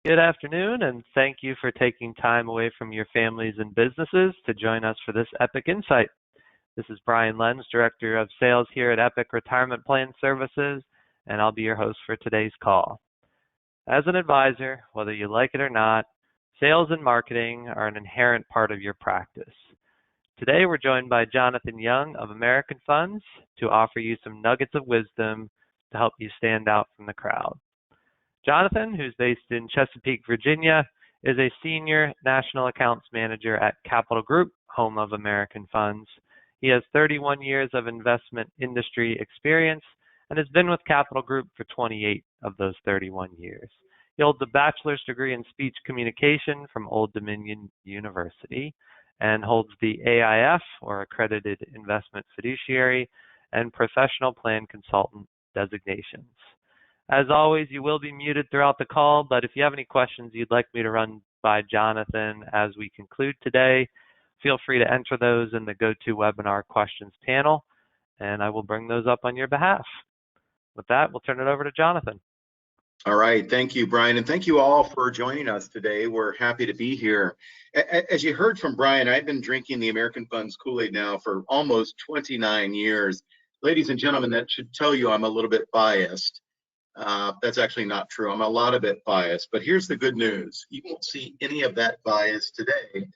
Good afternoon, and thank you for taking time away from your families and businesses to join us for this Epic Insight. This is Brian Lenz, Director of Sales here at Epic Retirement Plan Services, and I'll be your host for today's call. As an advisor, whether you like it or not, sales and marketing are an inherent part of your practice. Today, we're joined by Jonathan Young of American Funds to offer you some nuggets of wisdom to help you stand out from the crowd. Jonathan, who's based in Chesapeake, Virginia, is a senior national accounts manager at Capital Group, home of American Funds. He has 31 years of investment industry experience and has been with Capital Group for 28 of those 31 years. He holds a bachelor's degree in speech communication from Old Dominion University and holds the AIF, or Accredited Investment Fiduciary, and Professional Plan Consultant designations. As always, you will be muted throughout the call, but if you have any questions you'd like me to run by Jonathan as we conclude today, feel free to enter those in the GoToWebinar questions panel, and I will bring those up on your behalf. With that, we'll turn it over to Jonathan. All right, thank you, Brian, and thank you all for joining us today. We're happy to be here. As you heard from Brian, I've been drinking the American Funds Kool-Aid now for almost 29 years. Ladies and gentlemen, that should tell you I'm a little bit biased. That's actually not true. I'm a lot bit biased, but here's the good news. You won't see any of that bias today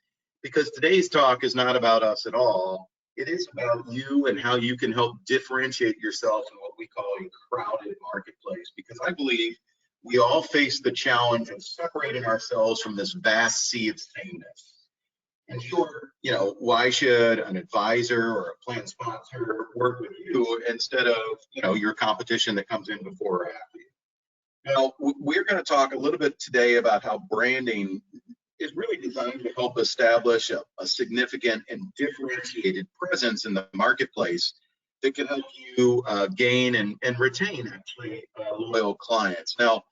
because today's talk is not about us at all. It is about you and how you can help differentiate yourself in what we call a crowded marketplace, because I believe we all face the challenge of separating ourselves from this vast sea of sameness. And sure, why should an advisor or a plan sponsor work with you instead of, your competition that comes in before or after you? Now, we're going to talk a little bit today about how branding is really designed to help establish a significant and differentiated presence in the marketplace that can help you gain and retain, actually, loyal clients. Now,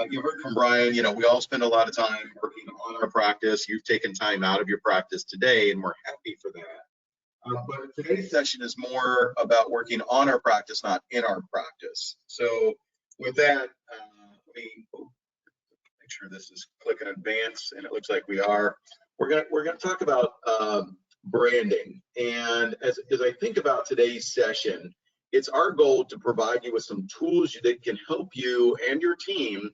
you heard from Brian, we all spend a lot of time working on our practice. You've taken time out of your practice today, and we're happy for that. But today's session is more about working on our practice, not in our practice. So with that, let me make sure this is click and advance, and it looks like we are. We're gonna talk about branding. And as I think about today's session, it's our goal to provide you with some tools that can help you and your team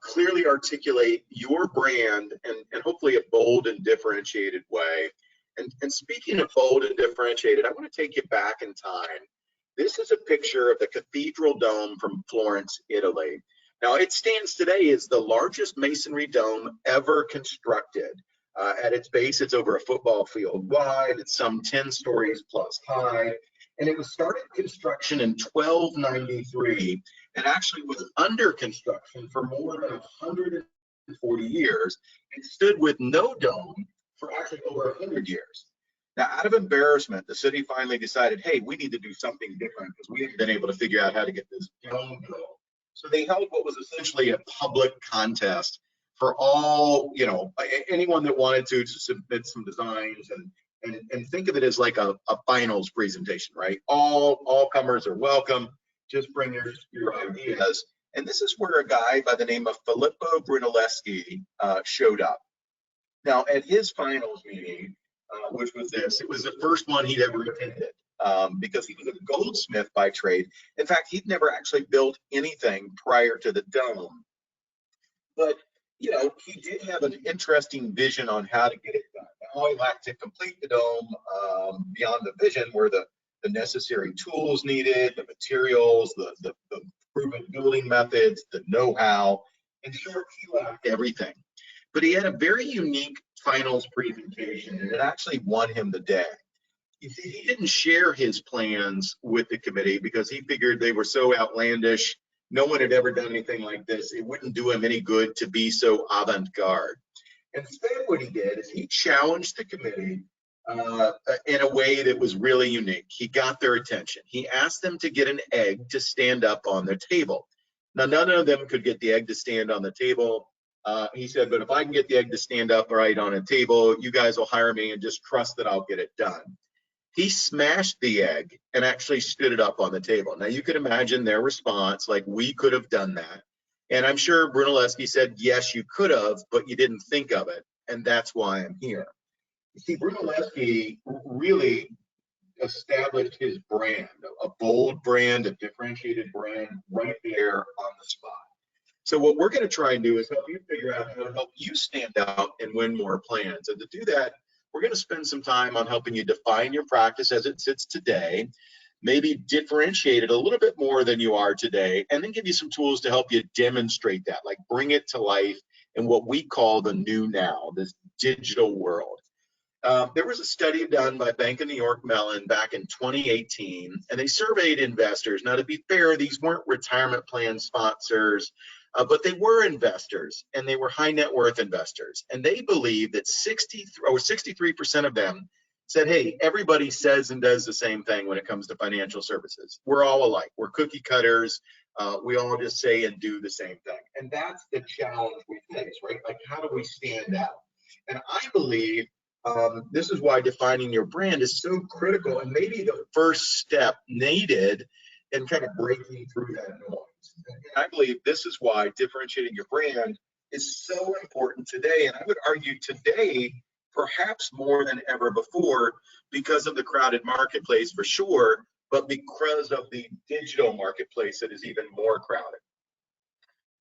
clearly articulate your brand and hopefully a bold and differentiated way. And speaking of bold and differentiated, I want to take you back in time. This is a picture of the Cathedral Dome from Florence, Italy. Now, it stands today as the largest masonry dome ever constructed. At its base, it's over a football field wide. It's some 10 stories plus high. And it was started construction in 1293 and actually was under construction for more than 140 years and stood with no dome for actually over 100 years. Now, out of embarrassment, the city finally decided, hey, we need to do something different because we haven't been able to figure out how to get this dome built. So they held what was essentially a public contest for all, anyone that wanted to submit some designs and think of it as like a finals presentation, right? All comers are welcome. Just bring your ideas. And this is where a guy by the name of Filippo Brunelleschi showed up. Now, at his finals meeting, which was this, it was the first one he'd ever attended because he was a goldsmith by trade. In fact, he'd never actually built anything prior to the dome. But he did have an interesting vision on how to get it done. All he lacked to complete the dome beyond the vision were the necessary tools needed, the materials, the proven building methods, the know-how. In short, he lacked everything. But he had a very unique finals presentation, and it actually won him the day. You see, he didn't share his plans with the committee because he figured they were so outlandish. No one had ever done anything like this. It wouldn't do him any good to be so avant-garde. Instead, what he did is he challenged the committee in a way that was really unique. He got their attention. He asked them to get an egg to stand up on their table. Now, none of them could get the egg to stand on the table. He said, but if I can get the egg to stand up right on a table, you guys will hire me and just trust that I'll get it done. He smashed the egg and actually stood it up on the table. Now, you can imagine their response, like, we could have done that. And I'm sure Brunelleschi said, yes, you could have, but you didn't think of it. And that's why I'm here. You see, Brunelleschi really established his brand, a bold brand, a differentiated brand right there on the spot. So what we're going to try and do is help you figure out how to help you stand out and win more plans. And to do that, we're going to spend some time on helping you define your practice as it sits today, maybe differentiate it a little bit more than you are today, and then give you some tools to help you demonstrate that, like bring it to life in what we call the new now, this digital world. There was a study done by Bank of New York Mellon back in 2018, and they surveyed investors. Now, to be fair, these weren't retirement plan sponsors, but they were investors, and they were high net worth investors. And they believe that 63% of them said, hey, everybody says and does the same thing when it comes to financial services. We're all alike. We're cookie cutters. We all just say and do the same thing. And that's the challenge we face, right? Like, how do we stand out? And I believe this is why defining your brand is so critical, and maybe the first step needed in kind of breaking through that noise. And I believe this is why differentiating your brand is so important today. And I would argue today, perhaps more than ever before, because of the crowded marketplace for sure, but because of the digital marketplace that is even more crowded.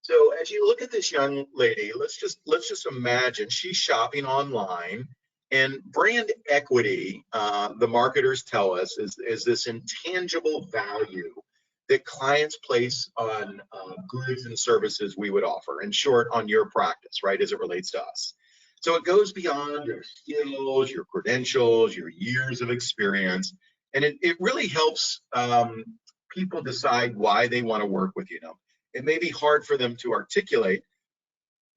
So as you look at this young lady, let's just imagine she's shopping online. And brand equity, the marketers tell us, is this intangible value that clients place on goods and services we would offer. In short, on your practice, right, as it relates to us. So it goes beyond your skills, your credentials, your years of experience, and it really helps people decide why they want to work with you. Now, it may be hard for them to articulate,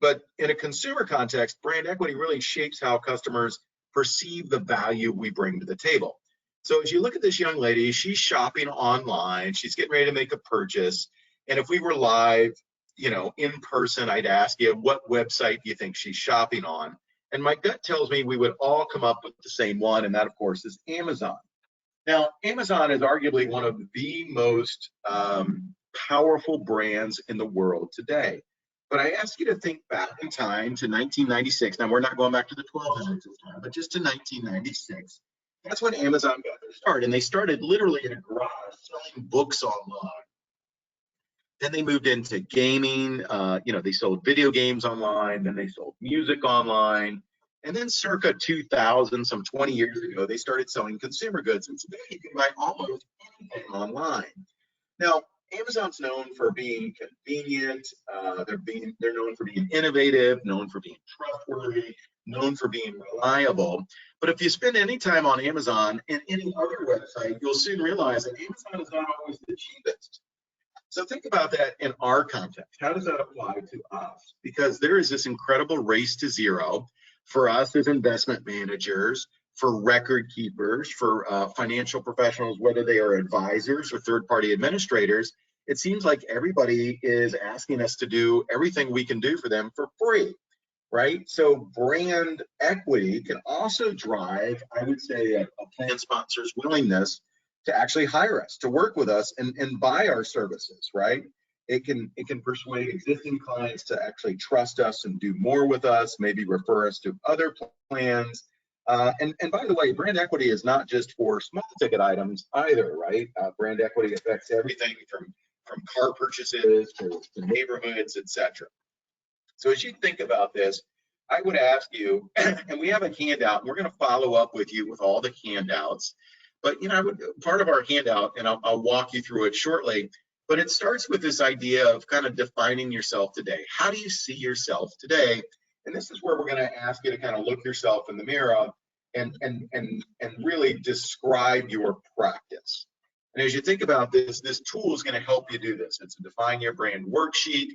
but in a consumer context, brand equity really shapes how customers perceive the value we bring to the table. So as you look at this young lady, she's shopping online, she's getting ready to make a purchase. And if we were live, in person, I'd ask you, what website do you think she's shopping on? And my gut tells me we would all come up with the same one, and that, of course, is Amazon. Now, Amazon is arguably one of the most powerful brands in the world today. But I ask you to think back in time to 1996. Now, we're not going back to the 1200s this time, but just to 1996. That's when Amazon got their start. And they started literally in a garage selling books online. Then they moved into gaming. They sold video games online. Then they sold music online. And then circa 2000, some 20 years ago, they started selling consumer goods. And today you can buy almost anything online. Now, Amazon's known for being convenient. They're known for being innovative, known for being trustworthy, known for being reliable. But if you spend any time on Amazon and any other website, you'll soon realize that Amazon is not always the cheapest. So think about that in our context. How does that apply to us? Because there is this incredible race to zero for us as investment managers, for record keepers, for financial professionals, whether they are advisors or third-party administrators. It seems like everybody is asking us to do everything we can do for them for free, right? So brand equity can also drive, I would say, a plan sponsor's willingness to actually hire us, to work with us and buy our services, right? It can persuade existing clients to actually trust us and do more with us, maybe refer us to other plans. And by the way, brand equity is not just for small ticket items either, right? Brand equity affects everything from car purchases to neighborhoods, etc. So as you think about this, I would ask you, and we have a handout, and we're going to follow up with you with all the handouts. But part of our handout, and I'll walk you through it shortly, but it starts with this idea of kind of defining yourself today. How do you see yourself today? And this is where we're going to ask you to kind of look yourself in the mirror and really describe your practice. And as you think about this tool is going to help you do this. It's a Define Your Brand worksheet.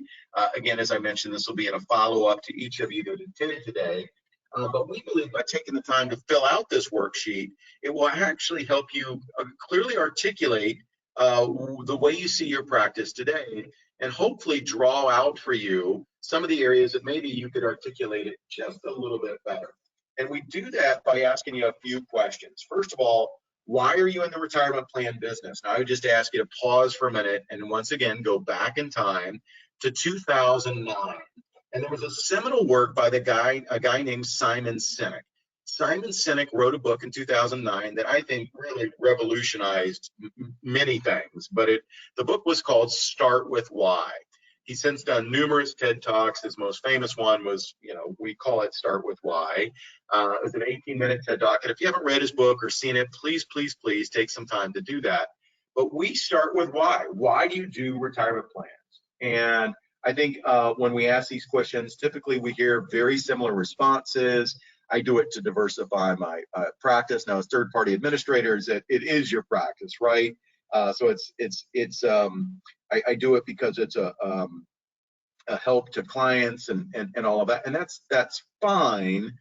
Again, as I mentioned, this will be in a follow-up to each of you that attended today. But we believe by taking the time to fill out this worksheet, it will actually help you clearly articulate the way you see your practice today, and hopefully draw out for you some of the areas that maybe you could articulate it just a little bit better. And we do that by asking you a few questions. First of all, Why are you in the retirement plan business? Now, I would just ask you to pause for a minute and once again go back in time to 2009. And there was a seminal work by a guy named Simon Sinek. Simon Sinek wrote a book in 2009 that I think really revolutionized many things, but the book was called Start With Why. He's since done numerous TED Talks. His most famous one was, we call it Start With Why. It was an 18-minute TED Talk. And if you haven't read his book or seen it, please, please, please take some time to do that. But we start with why. Why do you do retirement plans? And I think when we ask these questions, typically we hear very similar responses. I do it to diversify my practice. Now, as third-party administrators, it is your practice, right? So I do it because it's a help to clients and all of that, and that's fine,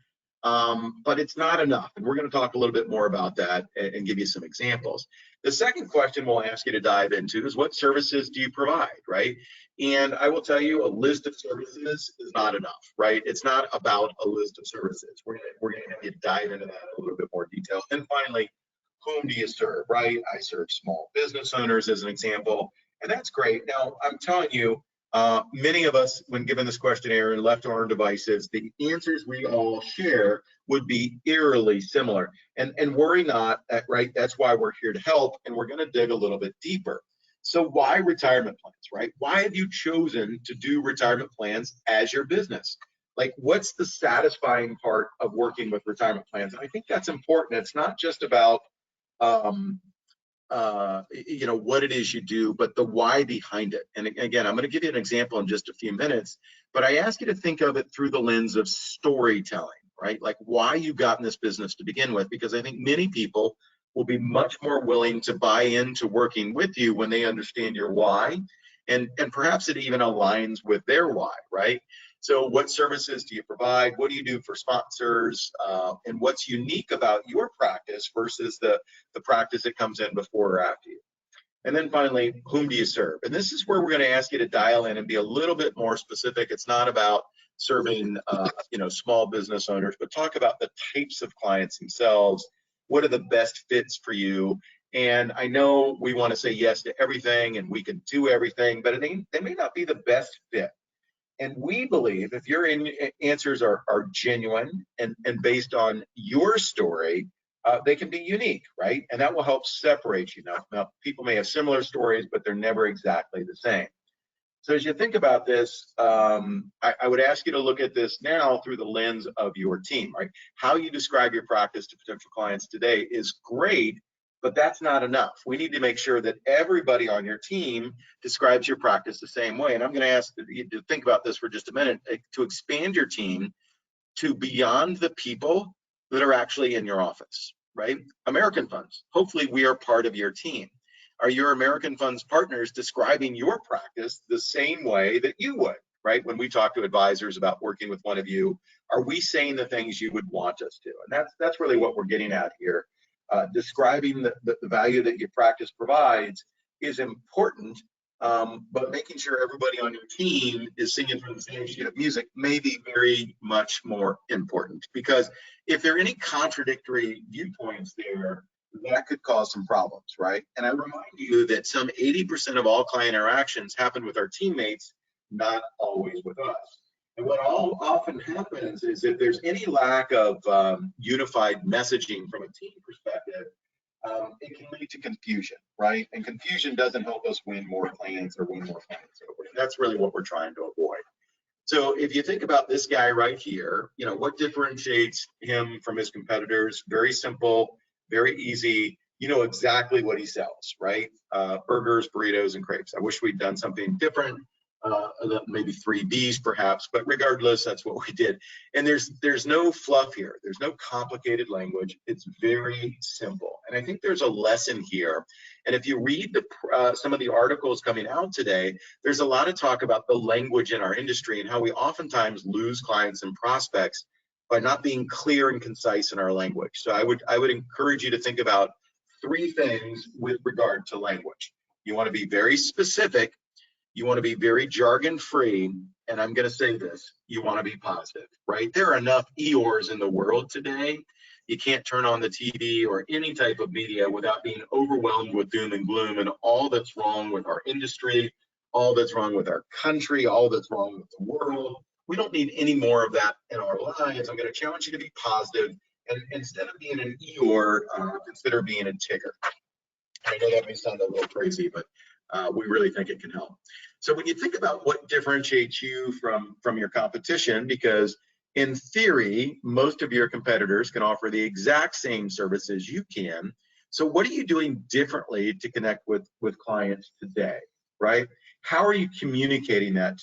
but it's not enough. And we're going to talk a little bit more about that and give you some examples. The second question we'll ask you to dive into is, what services do you provide, right? And I will tell you, a list of services is not enough, right? It's not about a list of services. We're gonna have you dive into that in a little bit more detail. And finally, whom do you serve, right? I serve small business owners as an example, and that's great. Now, I'm telling you, many of us, when given this questionnaire and left on our devices, the answers we all share would be eerily similar. And worry not, right? That's why we're here to help, and we're going to dig a little bit deeper. So why retirement plans, right? Why have you chosen to do retirement plans as your business? Like, what's the satisfying part of working with retirement plans? And I think that's important. It's not just about what it is you do, but the why behind it. And again, I'm going to give you an example in just a few minutes, but I ask you to think of it through the lens of storytelling, right? Like why you got in this business to begin with, because I think many people will be much more willing to buy into working with you when they understand your why, and perhaps it even aligns with their why, right? So what services do you provide? What do you do for sponsors? And what's unique about your practice versus the practice that comes in before or after you? And then finally, whom do you serve? And this is where we're going to ask you to dial in and be a little bit more specific. It's not about serving small business owners, but talk about the types of clients themselves. What are the best fits for you? And I know we want to say yes to everything and we can do everything, but they may not be the best fit. And we believe if your answers are genuine and based on your story, they can be unique, right? And that will help separate you. Now, people may have similar stories, but they're never exactly the same. So as you think about this, I would ask you to look at this now through the lens of your team, right? How you describe your practice to potential clients today is great, but that's not enough. We need to make sure that everybody on your team describes your practice the same way. And I'm going to ask you to think about this for just a minute, to expand your team to beyond the people that are actually in your office, right? American Funds, hopefully we are part of your team. Are your American Funds partners describing your practice the same way that you would, right? When we talk to advisors about working with one of you, are we saying the things you would want us to? And that's really what we're getting at here. Describing the value that your practice provides is important, but making sure everybody on your team is singing from the same sheet of music may be very much more important, because if there are any contradictory viewpoints there, that could cause some problems, right? And I remind you that some 80% of all client interactions happen with our teammates, not always with us. And what often happens is if there's any lack of unified messaging from a team perspective, it can lead to confusion, right? And confusion doesn't help us win more clients or win more clients. That's really what we're trying to avoid. So if you think about this guy right here, what differentiates him from his competitors? Very simple, very easy. You know exactly what he sells, right? Burgers, burritos, and crepes. I wish we'd done something different. Maybe 3 Bs perhaps, but regardless, that's what we did. And there's no fluff here. There's no complicated language. It's very simple. And I think there's a lesson here. And if you read some of the articles coming out today, there's a lot of talk about the language in our industry and how we oftentimes lose clients and prospects by not being clear and concise in our language. So I would encourage you to think about 3 things with regard to language. You want to be very specific. You want to be very jargon-free, and I'm going to say this, you want to be positive, right? There are enough Eeyores in the world today. You can't turn on the TV or any type of media without being overwhelmed with doom and gloom and all that's wrong with our industry, all that's wrong with our country, all that's wrong with the world. We don't need any more of that in our lives. I'm going to challenge you to be positive, and instead of being an Eeyore, consider being a Tigger. I know that may sound a little crazy, but we really think it can help. So when you think about what differentiates you from your competition, because in theory, most of your competitors can offer the exact same services you can. So what are you doing differently to connect with clients today, right? How are you communicating that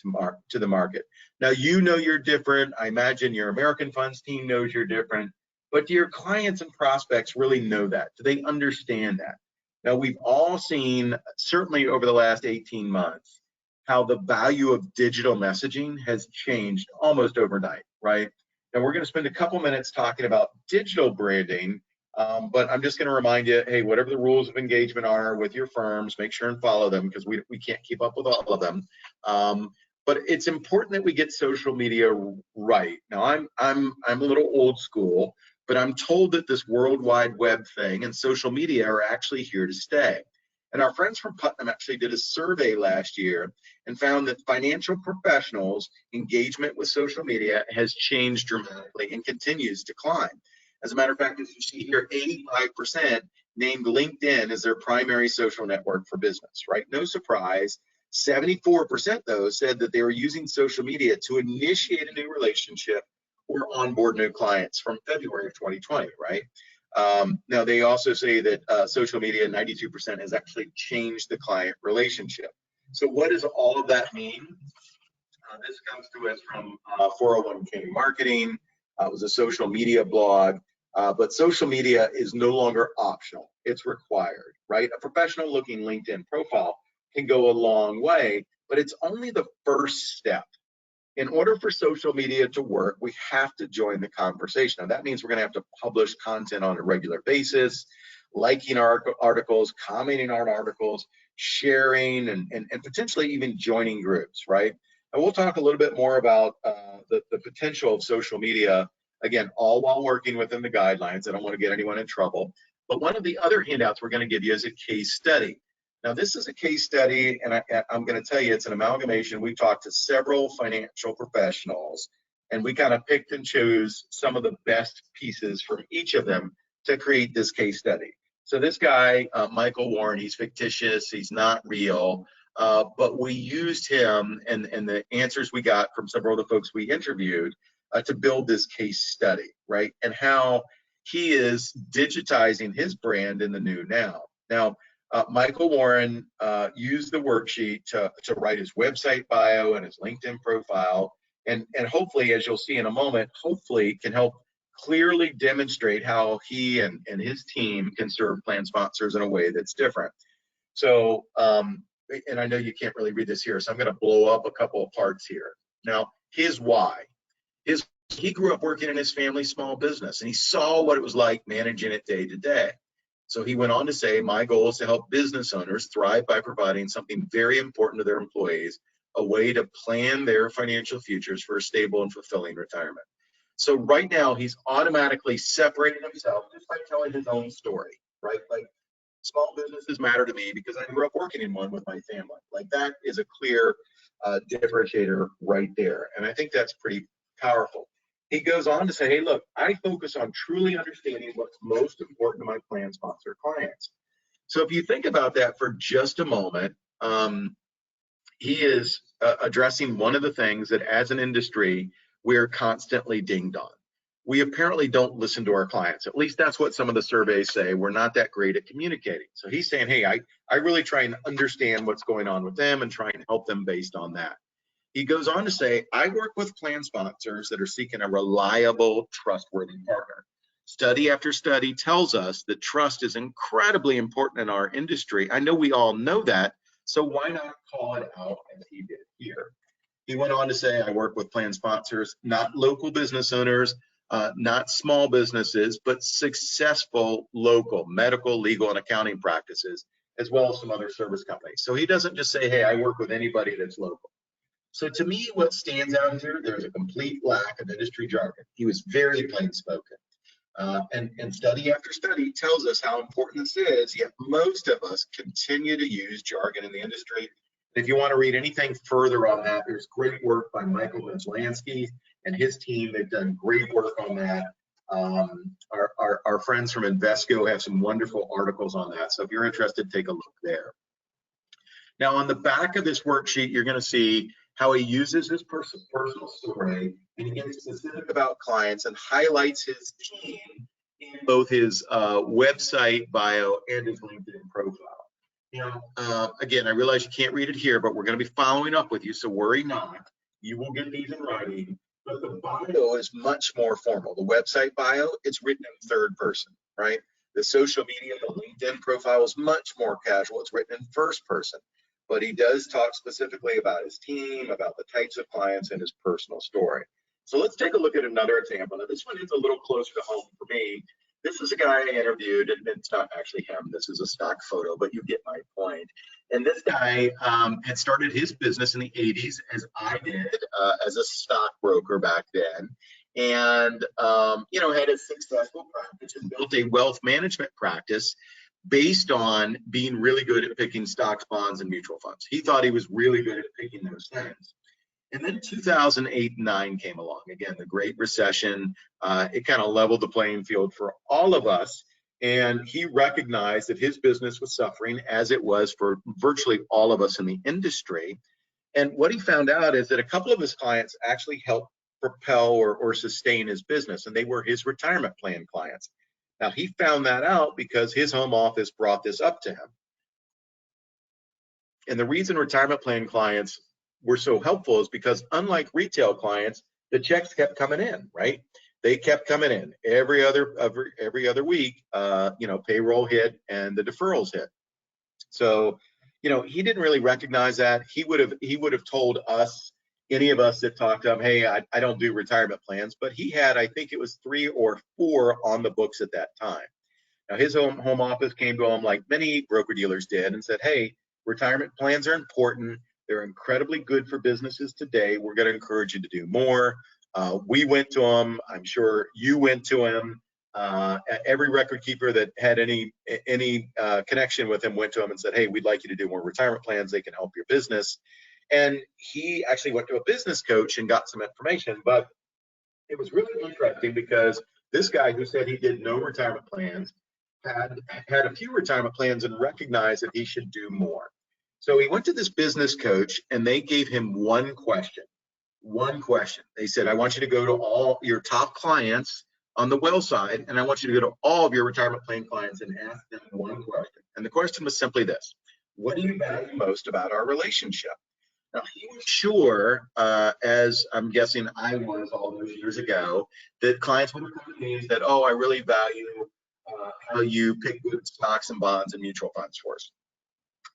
to the market? Now, you know you're different. I imagine your American Funds team knows you're different, but do your clients and prospects really know that? Do they understand that? Now, we've all seen, certainly over the last 18 months, how the value of digital messaging has changed almost overnight, right? And we're going to spend a couple minutes talking about digital branding, but I'm just going to remind you, hey, whatever the rules of engagement are with your firms, make sure and follow them, because we can't keep up with all of them. But it's important that we get social media right. Now, I'm a little old school, but I'm told that this World Wide Web thing and social media are actually here to stay. And our friends from Putnam actually did a survey last year and found that financial professionals' engagement with social media has changed dramatically and continues to climb. As a matter of fact, as you see here, 85% named LinkedIn as their primary social network for business, right? No surprise. 74% though said that they were using social media to initiate a new relationship or onboard new clients from February of 2020, right? Now, they also say that social media, 92%, has actually changed the client relationship. So what does all of that mean? This comes to us from 401k Marketing. It was a social media blog, but social media is no longer optional. It's required, right? A professional looking LinkedIn profile can go a long way, but it's only the first step. In order for social media to work, we have to join the conversation. Now, that means we're going to have to publish content on a regular basis, liking our articles, commenting on articles, sharing, and potentially even joining groups, right? And we'll talk a little bit more about the potential of social media, again, all while working within the guidelines. I don't want to get anyone in trouble. But one of the other handouts we're going to give you is a case study. Now, this is a case study, and I'm going to tell you it's an amalgamation. We talked to several financial professionals, and we kind of picked and chose some of the best pieces from each of them to create this case study. So this guy, Michael Warren, he's fictitious, he's not real, but we used him and the answers we got from several of the folks we interviewed to build this case study, right? And how he is digitizing his brand in the new now. Now, Michael Warren used the worksheet to write his website bio and his LinkedIn profile, and hopefully, as you'll see in a moment, hopefully can help clearly demonstrate how he and his team can serve plan sponsors in a way that's different. So, and I know you can't really read this here, so I'm going to blow up a couple of parts here. Now, his why. He grew up working in his family's small business, and he saw what it was like managing it day to day. So he went on to say, my goal is to help business owners thrive by providing something very important to their employees, a way to plan their financial futures for a stable and fulfilling retirement. So right now, he's automatically separating himself just by telling his own story, right? Like, small businesses matter to me because I grew up working in one with my family. Like, that is a clear differentiator right there. And I think that's pretty powerful. He goes on to say, hey, look, I focus on truly understanding what's most important to my plan sponsor clients. So if you think about that for just a moment, he is addressing one of the things that as an industry, we're constantly dinged on. We apparently don't listen to our clients. At least that's what some of the surveys say. We're not that great at communicating. So he's saying, hey, I really try and understand what's going on with them and try and help them based on that. He goes on to say, I work with plan sponsors that are seeking a reliable, trustworthy partner. Study after study tells us that trust is incredibly important in our industry. I know we all know that, so why not call it out as he did here? He went on to say, I work with plan sponsors, not local business owners, not small businesses, but successful local medical, legal, and accounting practices, as well as some other service companies. So he doesn't just say, hey, I work with anybody that's local. So to me, what stands out here, there's a complete lack of industry jargon. He was very plain spoken. And study after study tells us how important this is, yet most of us continue to use jargon in the industry. If you want to read anything further on that, there's great work by Michael Vinslansky and his team. They've done great work on that. Our friends from Invesco have some wonderful articles on that. So if you're interested, take a look there. Now, on the back of this worksheet, you're going to see how he uses his personal story, and he gets specific about clients and highlights his team in both his website bio and his LinkedIn profile. Again, I realize you can't read it here, but we're going to be following up with you, so worry not. You will get these in writing, but the bio is much more formal. The website bio, it's written in third person, right? The social media, the LinkedIn profile is much more casual. It's written in first person, but he does talk specifically about his team, about the types of clients, and his personal story. So let's take a look at another example. Now, this one is a little closer to home for me. This is a guy I interviewed, and it's not actually him. This is a stock photo, but you get my point. And this guy had started his business in the 80s, as I did, as a stockbroker back then, and had a successful practice and built a wealth management practice based on being really good at picking stocks, bonds, and mutual funds. He thought he was really good at picking those things. And then 2008-9 came along. Again, the Great Recession. It kind of leveled the playing field for all of us. And he recognized that his business was suffering, as it was for virtually all of us in the industry. And what he found out is that a couple of his clients actually helped propel or sustain his business, and they were his retirement plan clients. Now, he found that out because his home office brought this up to him. And the reason retirement plan clients were so helpful is because, unlike retail clients, the checks kept coming in, right? They kept coming in every other week. Payroll hit and the deferrals hit. So, he didn't really recognize that. He would have told us, any of us that talked to him, hey, I don't do retirement plans, but he had, I think it was 3 or 4 on the books at that time. Now, his home office came to him, like many broker dealers did, and said, hey, retirement plans are important. They're incredibly good for businesses today. We're going to encourage you to do more. We went to him. I'm sure you went to him. Every record keeper that had any connection with him went to him and said, hey, we'd like you to do more retirement plans. They can help your business. And he actually went to a business coach and got some information. But it was really interesting because this guy who said he did no retirement plans had a few retirement plans and recognized that he should do more. So he went to this business coach, and they gave him one question. They said, I want you to go to all your top clients on the well side, and I want you to go to all of your retirement plan clients and ask them one question. And the question was simply this: what do you value most about our relationship? Now, he was sure, as I'm guessing I was all those years ago, that clients would have come to me and said, oh, I really value how you pick good stocks and bonds and mutual funds for us.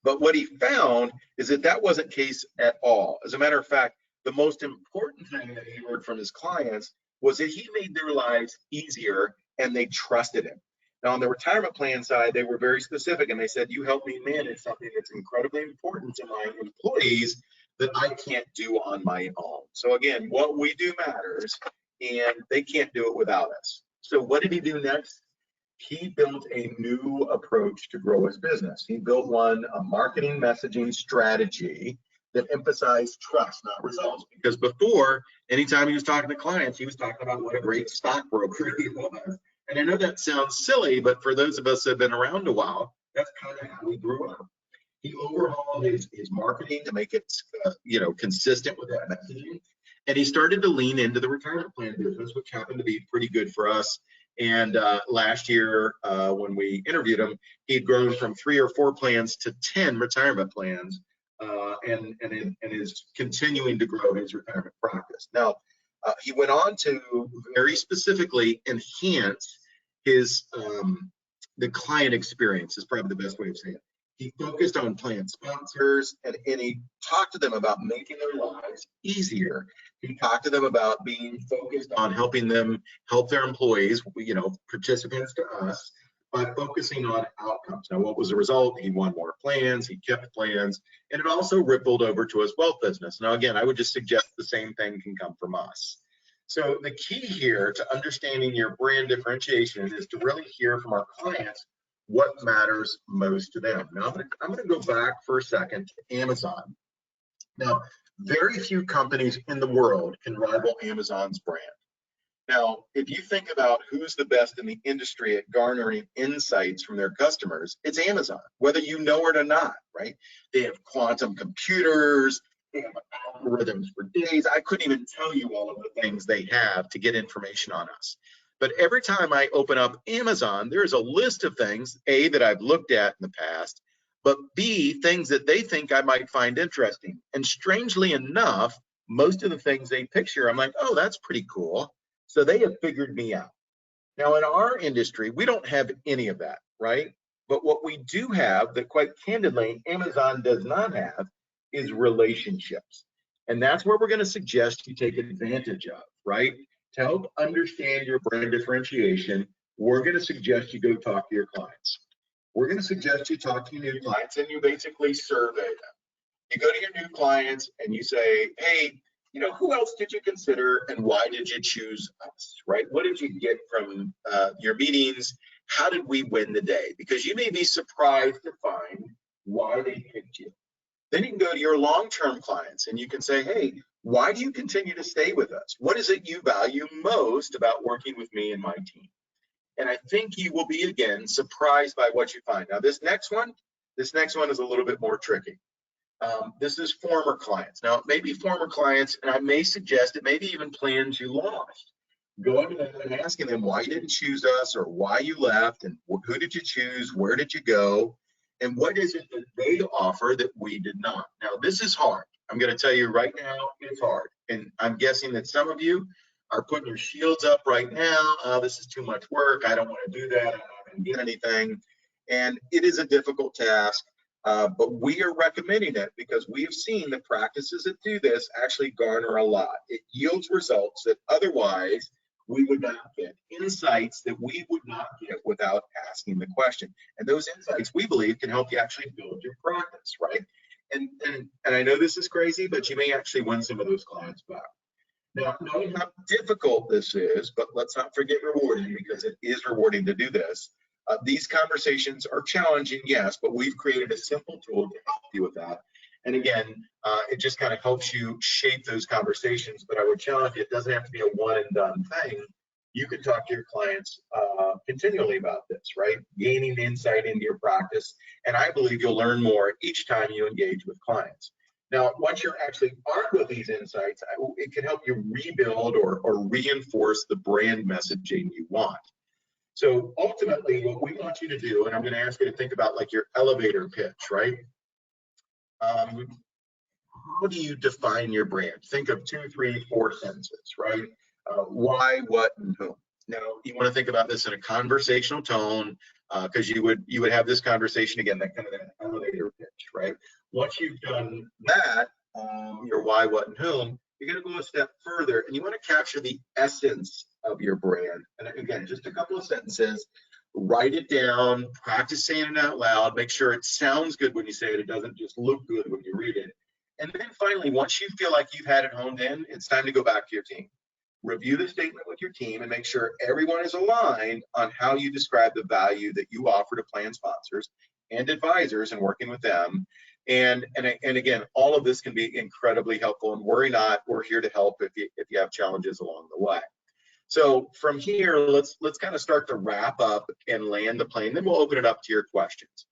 But what he found is that wasn't the case at all. As a matter of fact, the most important thing that he heard from his clients was that he made their lives easier and they trusted him. Now, on the retirement plan side, they were very specific, and they said, you help me manage something that's incredibly important to my employees that I can't do on my own. So again, what we do matters, and they can't do it without us. So what did he do next? He built a new approach to grow his business. He built a marketing messaging strategy that emphasized trust, not results. Because before, anytime he was talking to clients, he was talking about what a great stockbroker he was. And I know that sounds silly, but for those of us that have been around a while, that's kind of how we grew up. He overhauled his marketing to make it, consistent with that messaging. And he started to lean into the retirement plan business, which happened to be pretty good for us. And last year, when we interviewed him, he'd grown from 3 or 4 plans to 10 retirement plans, and is continuing to grow his retirement practice. Now, he went on to very specifically enhance his the client experience, is probably the best way of saying it. He focused on plan sponsors, and he talked to them about making their lives easier. He talked to them about being focused on helping them help their employees, participants to us, by focusing on outcomes. Now, what was the result? He won more plans, he kept plans, and it also rippled over to his wealth business. Now, again, I would just suggest the same thing can come from us. So the key here to understanding your brand differentiation is to really hear from our clients what matters most to them. Now I'm gonna go back for a second to Amazon. Now, very few companies in the world can rival Amazon's brand. Now, if you think about who's the best in the industry at garnering insights from their customers, it's Amazon, whether you know it or not, right? They have quantum computers, they have algorithms for days. I couldn't even tell you all of the things they have to get information on us. But every time I open up Amazon, there's a list of things, A, that I've looked at in the past, but B, things that they think I might find interesting. And strangely enough, most of the things they picture, I'm like, oh, that's pretty cool. So they have figured me out. Now, in our industry, we don't have any of that, right? But what we do have that, quite candidly, Amazon does not have is relationships. And that's where we're going to suggest you take advantage of, right? To help understand your brand differentiation, we're going to suggest you go talk to your clients. We're going to suggest you talk to your new clients and you basically survey them. You go to your new clients and you say, hey, who else did you consider and why did you choose us, right? What did you get from your meetings? How did we win the day? Because you may be surprised to find why they picked you. Then you can go to your long-term clients and you can say, hey, why do you continue to stay with us? What is it you value most about working with me and my team? And I think you will be, again, surprised by what you find. Now, this next one is a little bit more tricky. This is former clients. Now, it may be former clients, and I may suggest it may be even plans you lost. Going to them and asking them why you didn't choose us or why you left and who did you choose, where did you go, and what is it that they offer that we did not. Now, this is hard. I'm going to tell you right now, it's hard. And I'm guessing that some of you are putting your shields up right now. Oh, this is too much work. I don't want to do that. I'm not going to get anything. And it is a difficult task. But we are recommending it because we have seen the practices that do this actually garner a lot. It yields results that otherwise we would not get, insights that we would not get without asking the question. And those insights, we believe, can help you actually build your practice, right? And I know this is crazy, but you may actually win some of those clients back. Now, knowing how difficult this is, but let's not forget rewarding, because it is rewarding to do this. These conversations are challenging, yes, but we've created a simple tool to help you with that. And again, it just kind of helps you shape those conversations. But I would challenge you, it doesn't have to be a one and done thing. You can talk to your clients continually about this, right? Gaining insight into your practice. And I believe you'll learn more each time you engage with clients. Now, once you're actually armed with these insights, it can help you rebuild or reinforce the brand messaging you want. So ultimately, what we want you to do, and I'm going to ask you to think about like your elevator pitch, right? How do you define your brand? Think of 2, 3, 4 sentences, right? Why, what, and whom. Now, you want to think about this in a conversational tone, because you would have this conversation again, that kind of that elevator pitch, right? Once you've done that, your why, what, and whom, you're going to go a step further, and you want to capture the essence of your brand. And again, just a couple of sentences. Write it down, practice saying it out loud, make sure it sounds good when you say it, it doesn't just look good when you read it. And then finally, once you feel like you've had it honed in, it's time to go back to your team. Review the statement with your team and make sure everyone is aligned on how you describe the value that you offer to plan sponsors and advisors and working with them. And again, all of this can be incredibly helpful, and worry not, we're here to help if you have challenges along the way. So from here, let's kind of start to wrap up and land the plane. Then we'll open it up to your questions.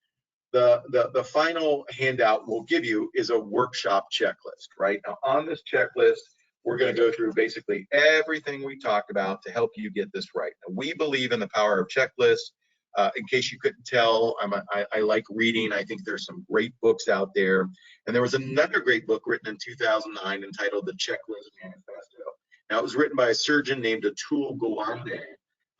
The final handout we'll give you is a workshop checklist, right? Now on this checklist, we're going to go through basically everything we talked about to help you get this right. Now, we believe in the power of checklists. In case you couldn't tell, I like reading. I think there's some great books out there. And there was another great book written in 2009 entitled The Checklist Manifesto. Now, it was written by a surgeon named Atul Gawande.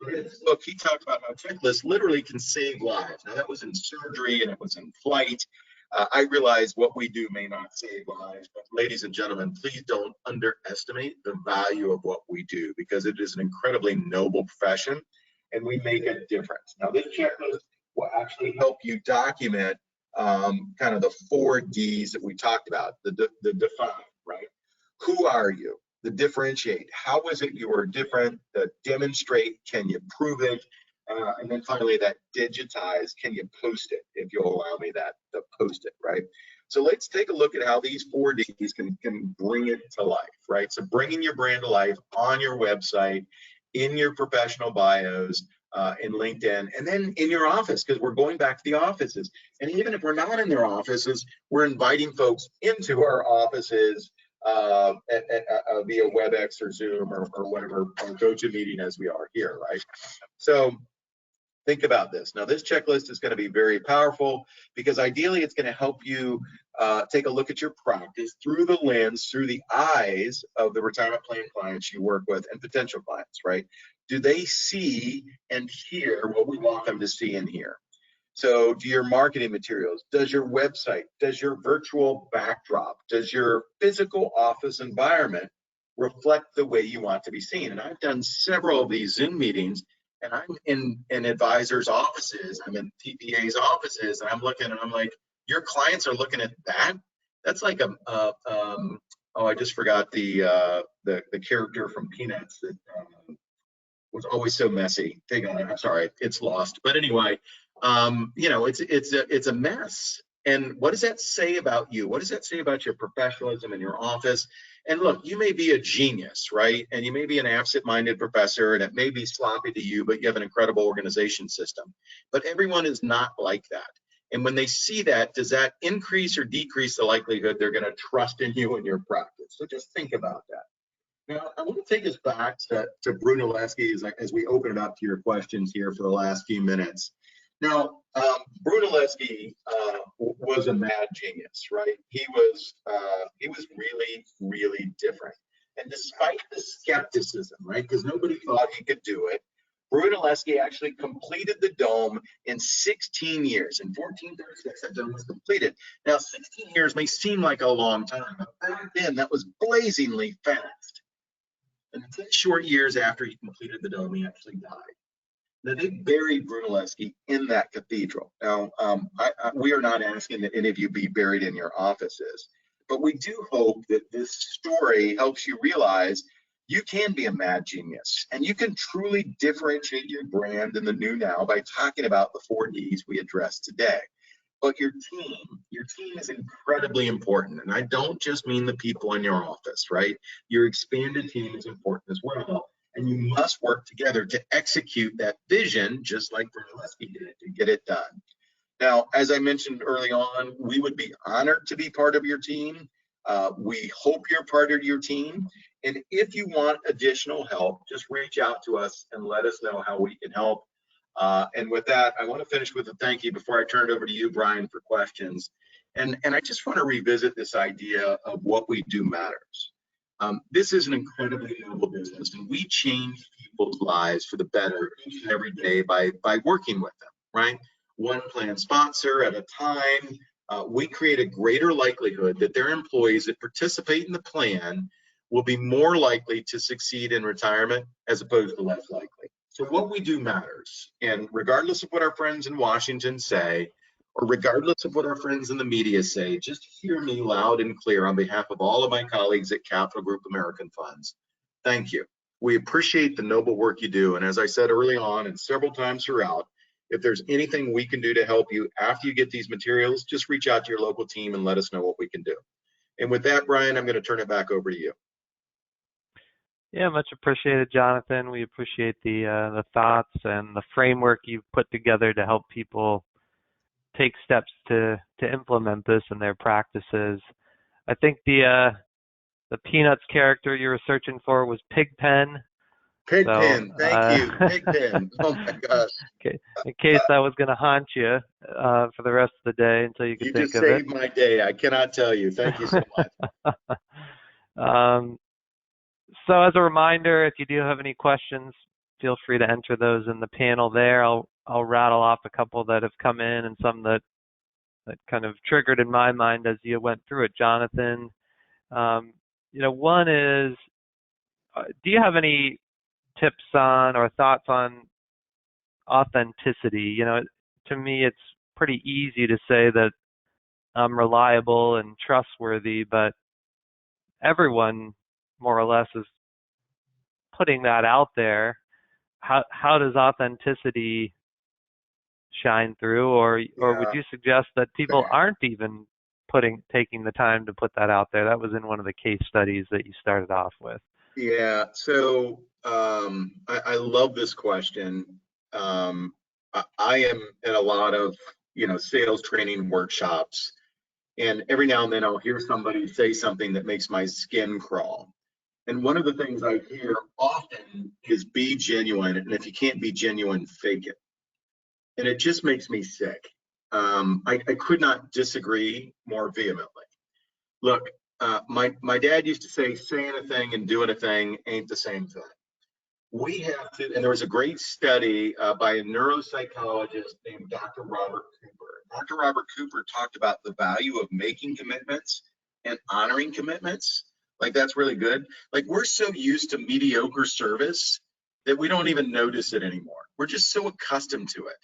In this book, he talked about how checklists literally can save lives. Now, that was in surgery and it was in flight. I realize what we do may not save lives, but ladies and gentlemen, please don't underestimate the value of what we do, because it is an incredibly noble profession and we make a difference. Now, this checklist will actually help you document kind of the 4 Ds that we talked about, the define, right? Who are you? the differentiate. How is it you are different? The demonstrate, can you prove it? And then finally, that digitize, can you post it? If you'll allow me that, to post it, right? So let's take a look at how these 4Ds can bring it to life, right? So bringing your brand to life on your website, in your professional bios, in LinkedIn, and then in your office, because we're going back to the offices. And even if we're not in their offices, we're inviting folks into our offices via WebEx or Zoom or whatever, or GoToMeeting as we are here, right? So think about this. Now, this checklist is going to be very powerful because ideally it's going to help you take a look at your practice through the lens, through the eyes of the retirement plan clients you work with and potential clients, right? Do they see and hear what we want them to see and hear? So do your marketing materials, does your website, does your virtual backdrop, does your physical office environment reflect the way you want to be seen? And I've done several of these Zoom meetings, and I'm in advisors' offices, I'm in TPA's offices, and I'm looking and I'm like, your clients are looking at that? That's like oh, I just forgot the character from Peanuts that was always so messy. I'm sorry, it's lost. But anyway, it's a mess. And what does that say about you? What does that say about your professionalism in your office? And look, you may be a genius, right? And you may be an absent-minded professor, and it may be sloppy to you, but you have an incredible organization system. But everyone is not like that. And when they see that, does that increase or decrease the likelihood they're going to trust in you and your practice? So just think about that. Now, I want to take us back to Brunelleschi as we open it up to your questions here for the last few minutes. Now, Brunelleschi was a mad genius, right? He was really, really different. And despite the skepticism, right, because nobody thought he could do it, Brunelleschi actually completed the dome in 16 years. In 1436, that dome was completed. Now, 16 years may seem like a long time, but back then that was blazingly fast. And 10 short years after he completed the dome, he actually died. Now, they buried Brunelleschi in that cathedral. Now, we are not asking that any of you be buried in your offices, but we do hope that this story helps you realize you can be a mad genius, and you can truly differentiate your brand in the new now by talking about the 4Ds we addressed today. But your team is incredibly important. And I don't just mean the people in your office, right? Your expanded team is important as well. And you must work together to execute that vision, just like Brunelleschi did, to get it done. Now, as I mentioned early on, we would be honored to be part of your team. We hope you're part of your team. And if you want additional help, just reach out to us and let us know how we can help. And with that, I want to finish with a thank you before I turn it over to you, Brian, for questions. And I just want to revisit this idea of what we do matters. This is an incredibly noble business, and we change people's lives for the better each and every day by working with them, right? One plan sponsor at a time. We create a greater likelihood that their employees that participate in the plan will be more likely to succeed in retirement as opposed to less likely. So what we do matters. And regardless of what our friends in Washington say, or regardless of what our friends in the media say, just hear me loud and clear on behalf of all of my colleagues at Capital Group American Funds. Thank you. We appreciate the noble work you do. And as I said early on and several times throughout, if there's anything we can do to help you after you get these materials, just reach out to your local team and let us know what we can do. And with that, Brian, I'm going to turn it back over to you. Yeah, much appreciated, Jonathan. We appreciate the thoughts and the framework you've put together to help people take steps to implement this in their practices. I think the Peanuts character you were searching for was Pigpen. Pigpen, thank you, Pigpen. Oh my gosh. Okay. In case I was going to haunt you for the rest of the day until you could think of it. You just saved my day. I cannot tell you. Thank you so much. So as a reminder, if you do have any questions, feel free to enter those in the panel there. I'll rattle off a couple that have come in and some that kind of triggered in my mind as you went through it, Jonathan. One is, do you have any tips on or thoughts on authenticity? To me, it's pretty easy to say that I'm reliable and trustworthy, but everyone more or less is putting that out there, how does authenticity shine through, or would Yeah. you suggest that people aren't even taking the time to put that out there? That was in one of the case studies that you started off with. Yeah. So I love this question. I am in a lot of, sales training workshops, and every now and then I'll hear somebody say something that makes my skin crawl. And one of the things I hear often is be genuine. And if you can't be genuine, fake it. And it just makes me sick. I could not disagree more vehemently. Look, my dad used to say, saying a thing and doing a thing ain't the same thing. We have to, and there was a great study by a neuropsychologist named Dr. Robert Cooper. Dr. Robert Cooper talked about the value of making commitments and honoring commitments. Like, that's really good. Like, we're so used to mediocre service that we don't even notice it anymore. We're just so accustomed to it.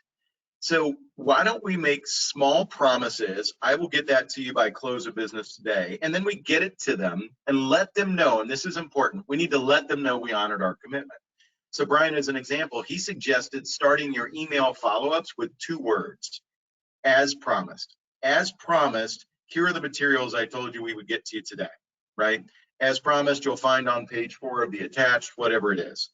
So why don't we make small promises? I will get that to you by close of business today. And then we get it to them and let them know, and this is important, we need to let them know we honored our commitment. So Brian, as an example, he suggested starting your email follow-ups with 2 words: as promised. As promised, here are the materials I told you we would get to you today, right? As promised, you'll find on page 4 of the attached, whatever it is.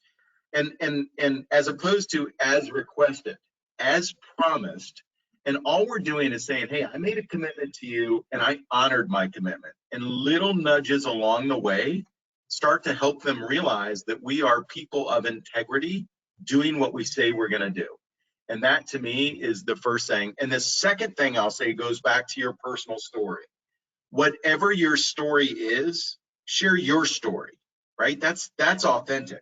And as opposed to as requested, as promised. And all we're doing is saying, hey, I made a commitment to you and I honored my commitment. And little nudges along the way start to help them realize that we are people of integrity doing what we say we're going to do. And that, to me, is the first thing. And the second thing I'll say goes back to your personal story. Whatever your story is, share your story, right? That's authentic.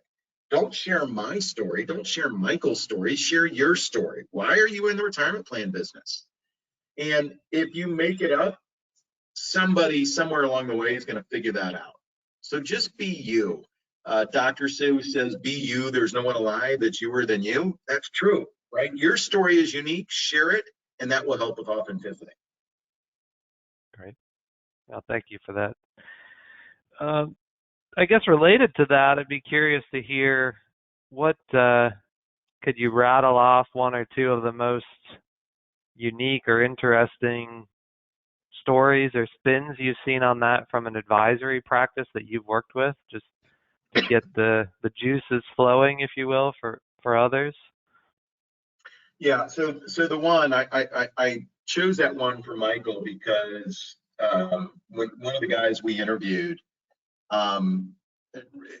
Don't share my story. Don't share Michael's story. Share your story. Why are you in the retirement plan business? And if you make it up, somebody somewhere along the way is going to figure that out. So just be you. Dr. Seuss says, be you. There's no one alive that's youer than you. That's true, right? Your story is unique. Share it, and that will help with authenticity. Great. Well, thank you for that. I guess related to that, I'd be curious to hear what could you rattle off 1 or 2 of the most unique or interesting stories or spins you've seen on that from an advisory practice that you've worked with, just to get the juices flowing, if you will, for others? Yeah, so the one I chose that one for Michael because when one of the guys we interviewed,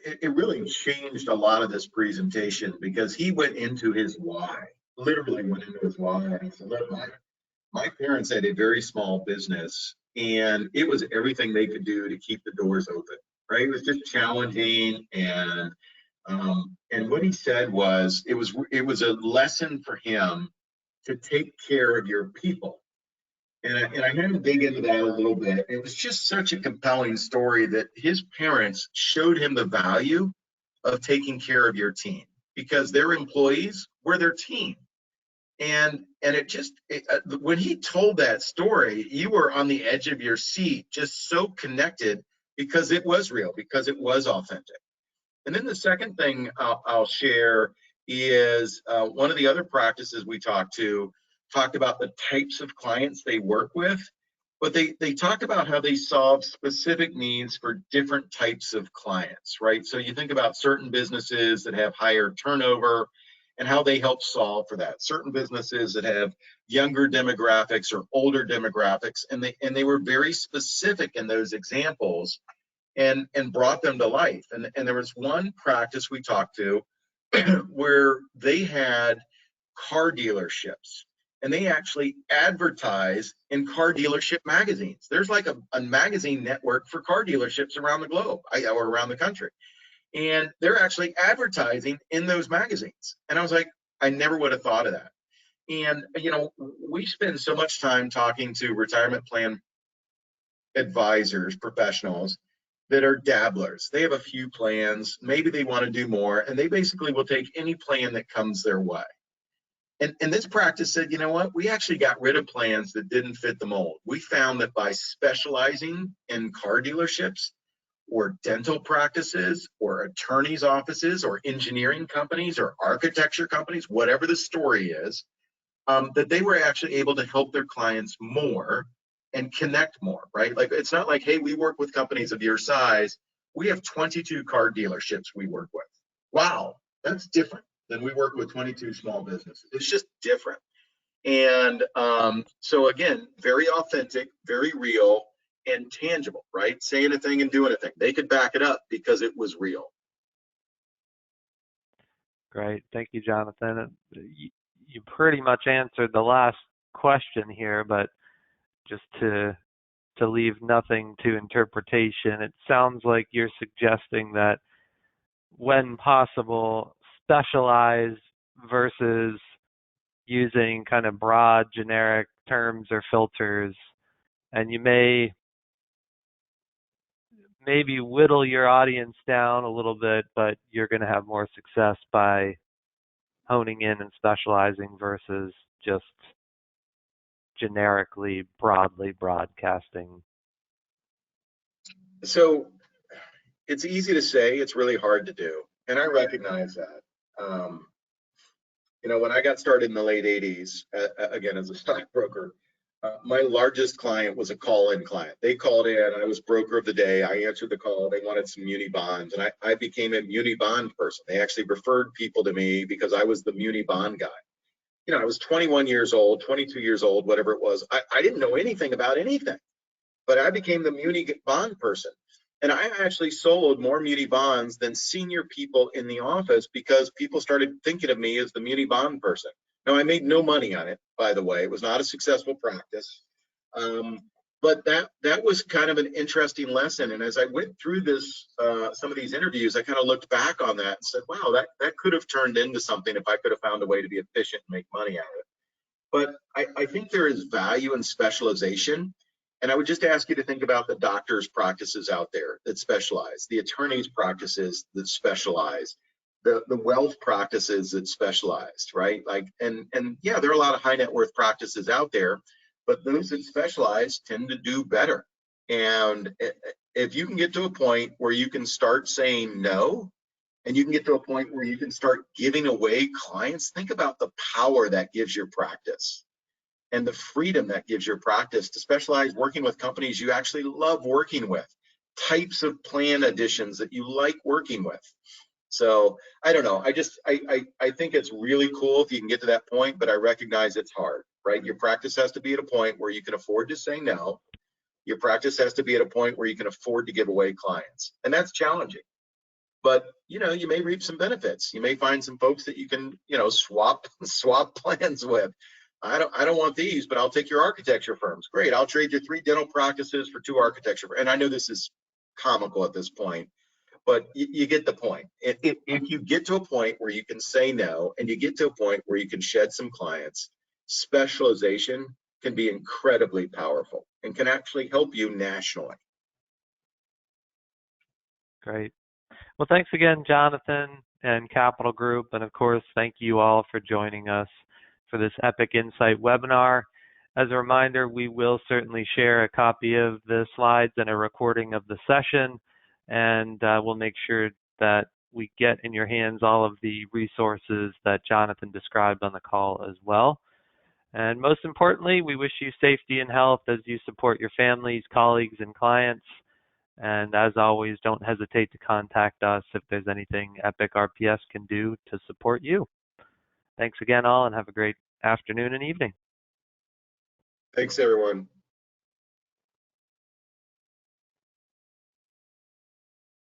it really changed a lot of this presentation because he went into his why, literally went into his why. And he said, look, my parents had a very small business and it was everything they could do to keep the doors open, right? It was just challenging. And what he said was, it was a lesson for him to take care of your people. And I had to dig into that a little bit. It was just such a compelling story that his parents showed him the value of taking care of your team because their employees were their team. And when he told that story, you were on the edge of your seat, just so connected because it was real, because it was authentic. And then the second thing I'll share is one of the other practices we talked about the types of clients they work with, but they talked about how they solve specific needs for different types of clients, right? So you think about certain businesses that have higher turnover and how they help solve for that. Certain businesses that have younger demographics or older demographics, and they were very specific in those examples and brought them to life. And there was one practice we talked to where they had car dealerships and they actually advertise in car dealership magazines. There's like a magazine network for car dealerships around the globe or around the country. And they're actually advertising in those magazines. And I was like, I never would have thought of that. And, we spend so much time talking to retirement plan advisors, professionals that are dabblers. They have a few plans, maybe they want to do more, and they basically will take any plan that comes their way. And this practice said, you know what, we actually got rid of plans that didn't fit the mold. We found that by specializing in car dealerships, or dental practices or attorneys' offices or engineering companies or architecture companies, whatever the story is, that they were actually able to help their clients more and connect more, right? Like, it's not like, hey, we work with companies of your size. We have 22 car dealerships we work with. Wow, that's different than we work with 22 small businesses. It's just different. And so again, very authentic, very real, and tangible, right? Saying a thing and doing a thing. They could back it up because it was real. Great. Thank you, Jonathan. You pretty much answered the last question here, but just to leave nothing to interpretation, it sounds like you're suggesting that when possible, specialize versus using kind of broad generic terms or filters, and you maybe whittle your audience down a little bit, but you're going to have more success by honing in and specializing versus just generically, broadly broadcasting. So it's easy to say, it's really hard to do. And I recognize that. When I got started in the late 80s, again, as a stockbroker, my largest client was a call-in client. They called in, I was broker of the day. I answered the call. They wanted some muni bonds, and I became a muni bond person. They actually referred people to me because I was the muni bond guy. I was 21 years old, 22 years old, whatever it was. I didn't know anything about anything, but I became the muni bond person. And I actually sold more muni bonds than senior people in the office because people started thinking of me as the muni bond person. Now, I made no money on it, by the way. It was not a successful practice. But that was kind of an interesting lesson. And as I went through this, some of these interviews, I kind of looked back on that and said, wow, that could have turned into something if I could have found a way to be efficient and make money out of it. But I think there is value in specialization. And I would just ask you to think about the doctors' practices out there that specialize, the attorneys' practices that specialize, the wealth practices that specialized, right? And yeah, there are a lot of high net worth practices out there, but those that specialize tend to do better. And if you can get to a point where you can start saying no, and you can get to a point where you can start giving away clients, think about the power that gives your practice and the freedom that gives your practice to specialize working with companies you actually love working with, types of plan additions that you like working with. So I don't know. I think it's really cool if you can get to that point, but I recognize it's hard, right? Your practice has to be at a point where you can afford to say no. Your practice has to be at a point where you can afford to give away clients. And that's challenging. But you may reap some benefits. You may find some folks that you can, swap plans with. I don't want these, but I'll take your architecture firms. Great. I'll trade your 3 dental practices for 2 architecture. And I know this is comical at this point, but you get the point. If you get to a point where you can say no, and you get to a point where you can shed some clients, specialization can be incredibly powerful and can actually help you nationally. Great. Well, thanks again, Jonathan and Capital Group. And of course, thank you all for joining us for this Epic Insight webinar. As a reminder, we will certainly share a copy of the slides and a recording of the session, and we'll make sure that we get in your hands all of the resources that Jonathan described on the call as well. And most importantly, we wish you safety and health as you support your families, colleagues, and clients. And as always, don't hesitate to contact us if there's anything Epic RPS can do to support you. Thanks again, all, and have a great afternoon and evening. Thanks, everyone.